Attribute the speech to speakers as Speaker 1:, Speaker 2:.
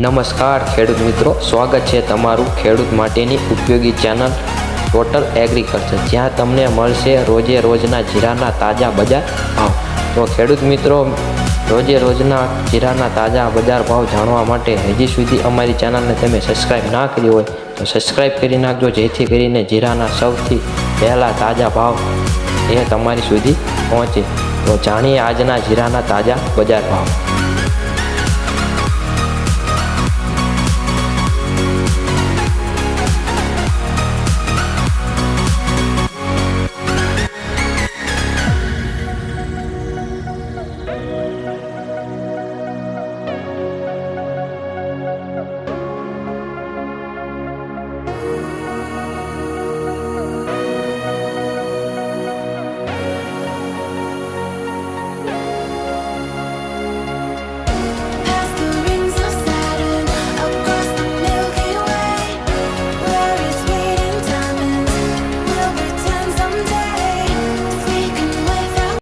Speaker 1: નમસ્કાર ખેડૂત મિત્રો, સ્વાગત છે તમારું ખેડૂત માટેની ઉપયોગી ચેનલ ટોટલ એગ્રીકલ્ચર, જ્યાં તમને મળશે રોજે રોજના જીરાના તાજા બજાર ભાવ। તો ખેડૂત મિત્રો, રોજે રોજના જીરાના તાજા બજાર ભાવ જાણવા માટે હજી સુધી અમારી ચેનલને તમે સબસ્ક્રાઈબ ના કરી હોય તો સબસ્ક્રાઈબ કરી નાખજો, જેથી કરીને જીરાના સૌથી પહેલાં તાજા ભાવ એ તમારી સુધી પહોંચે। તો જાણીએ આજના જીરાના તાજા બજાર ભાવ।